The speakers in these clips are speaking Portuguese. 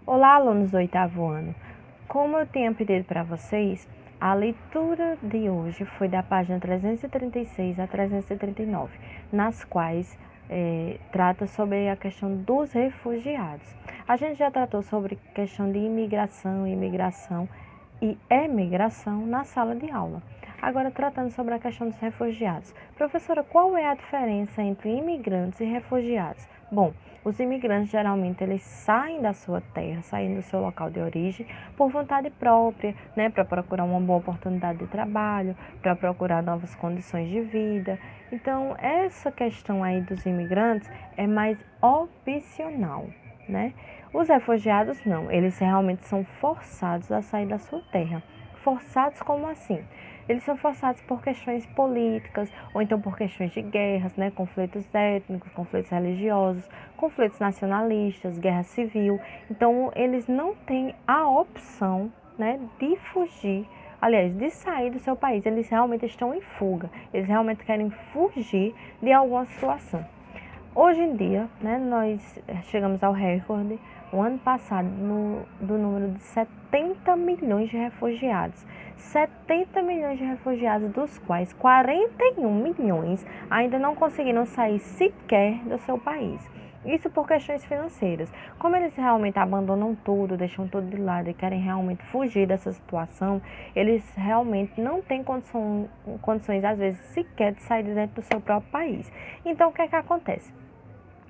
Olá, alunos do oitavo ano. Como eu tinha pedido para vocês, a leitura de hoje foi da página 336 a 339, nas quais trata sobre a questão dos refugiados. A gente já tratou sobre questão de imigração e emigração na sala de aula. Agora, tratando sobre a questão dos refugiados. Professora, qual é a diferença entre imigrantes e refugiados? Bom, os imigrantes geralmente eles saem da sua terra, saem do seu local de origem por vontade própria, né, para procurar uma boa oportunidade de trabalho, para procurar novas condições de vida. Então, essa questão aí dos imigrantes é mais opcional, né? Os refugiados não, eles realmente são forçados a sair da sua terra. Forçados como assim? Eles são forçados por questões políticas, ou então por questões de guerras, né? Conflitos étnicos, conflitos religiosos, conflitos nacionalistas, guerra civil. Então, eles não têm a opção, né, de fugir, aliás, de sair do seu país. Eles realmente estão em fuga, eles realmente querem fugir de alguma situação. Hoje em dia, né, nós chegamos ao recorde, o ano passado, do número de 70 milhões de refugiados. 70 milhões de refugiados, dos quais 41 milhões ainda não conseguiram sair sequer do seu país. Isso por questões financeiras. Como eles realmente abandonam tudo, deixam tudo de lado e querem realmente fugir dessa situação, eles realmente não têm condições, às vezes, sequer de sair de dentro do seu próprio país. Então, o que é que acontece?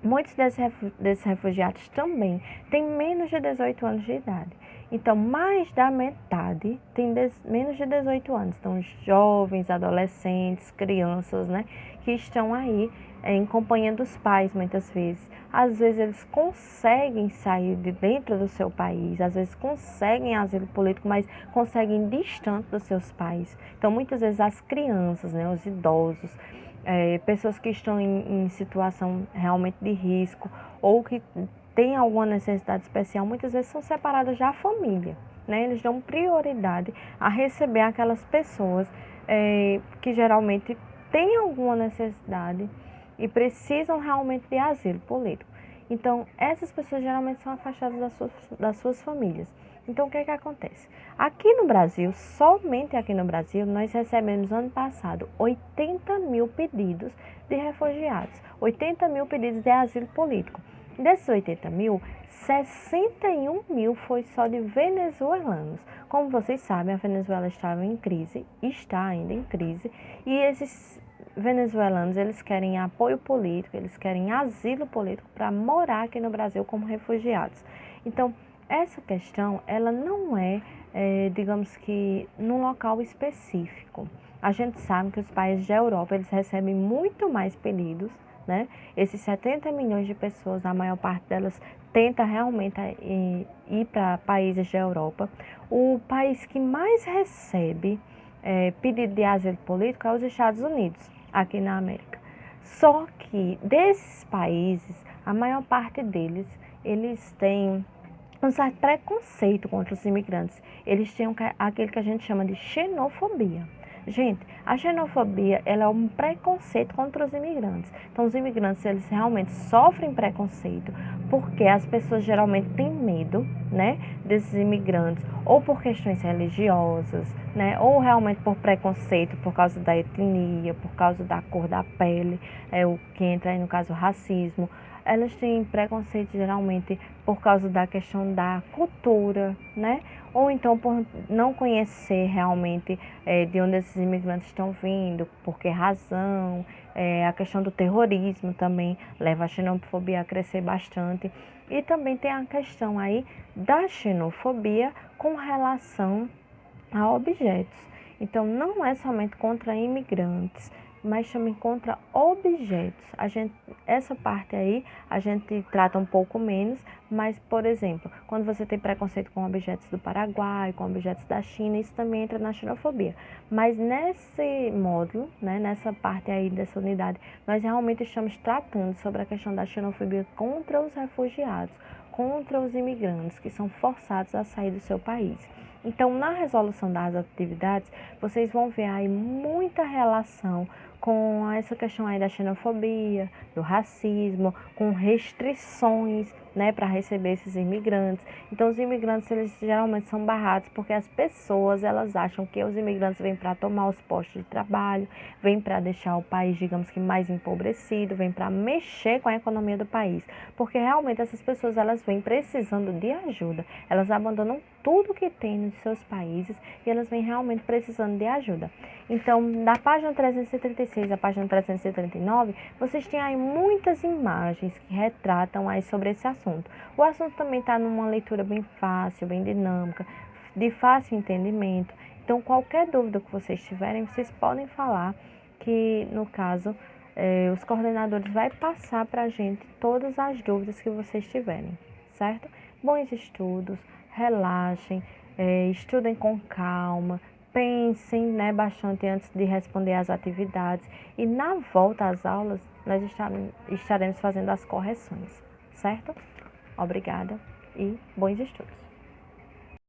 Muitos desses refugiados também têm menos de 18 anos de idade. Então, mais da metade tem menos de 18 anos. Então, jovens, adolescentes, crianças, né, que estão aí em companhia dos pais, muitas vezes. Às vezes, eles conseguem sair de dentro do seu país, às vezes conseguem asilo político, mas conseguem distante dos seus pais. Então, muitas vezes, as crianças, né, os idosos, pessoas que estão em situação realmente de risco ou que têm alguma necessidade especial, muitas vezes são separadas da família, né? Eles dão prioridade a receber aquelas pessoas que geralmente têm alguma necessidade e precisam realmente de asilo político. Então, essas pessoas geralmente são afastadas das suas famílias. Então, o que é que acontece? Aqui no Brasil, somente aqui no Brasil, nós recebemos ano passado 80 mil pedidos de refugiados, 80 mil pedidos de asilo político. Desses 80 mil, 61 mil foi só de venezuelanos. Como vocês sabem, a Venezuela estava em crise, está ainda em crise, e esses venezuelanos, eles querem apoio político, eles querem asilo político para morar aqui no Brasil como refugiados. Então, essa questão, ela não digamos que, num local específico. A gente sabe que os países da Europa, eles recebem muito mais pedidos, né? Esses 70 milhões de pessoas, a maior parte delas tenta realmente ir para países da Europa. O país que mais recebe pedido de asilo político é os Estados Unidos, aqui na América. Só que desses países, a maior parte deles, eles têm um certo preconceito contra os imigrantes. Eles têm aquele que a gente chama de xenofobia. Gente, a xenofobia, ela é um preconceito contra os imigrantes. Então, os imigrantes, eles realmente sofrem preconceito porque as pessoas geralmente têm medo, né, desses imigrantes, ou por questões religiosas, né, ou realmente por preconceito por causa da etnia, por causa da cor da pele, o que entra aí no caso racismo. Elas têm preconceito geralmente por causa da questão da cultura, né? Ou então por não conhecer realmente de onde esses imigrantes estão vindo, por que razão. A questão do terrorismo também leva a xenofobia a crescer bastante. E também tem a questão aí da xenofobia com relação a objetos. Então, não é somente contra imigrantes, mas também contra objetos. Essa parte aí a gente trata um pouco menos, mas, por exemplo, quando você tem preconceito com objetos do Paraguai, com objetos da China, isso também entra na xenofobia. Mas nesse módulo, né, nessa parte aí dessa unidade, nós realmente estamos tratando sobre a questão da xenofobia contra os refugiados, contra os imigrantes que são forçados a sair do seu país. Então, na resolução das atividades, vocês vão ver aí muita relação com essa questão aí da xenofobia, do racismo, com restrições, né, para receber esses imigrantes. Então, os imigrantes, eles geralmente são barrados porque as pessoas, elas acham que os imigrantes vêm para tomar os postos de trabalho, vêm para deixar o país, digamos que mais empobrecido, vêm para mexer com a economia do país, porque realmente essas pessoas, elas vêm precisando de ajuda, elas abandonam tudo que tem nos seus países e elas vêm realmente precisando de ajuda. Então, da página 336 à página 339, vocês têm aí muitas imagens que retratam aí sobre esse assunto. O assunto também está numa leitura bem fácil, bem dinâmica, de fácil entendimento. Então, qualquer dúvida que vocês tiverem, vocês podem falar que, no caso, os coordenadores vão passar para a gente todas as dúvidas que vocês tiverem, certo? Bons estudos, relaxem, estudem com calma, pensem, né, bastante antes de responder às atividades e na volta às aulas nós estaremos fazendo as correções, certo? Obrigada e bons estudos.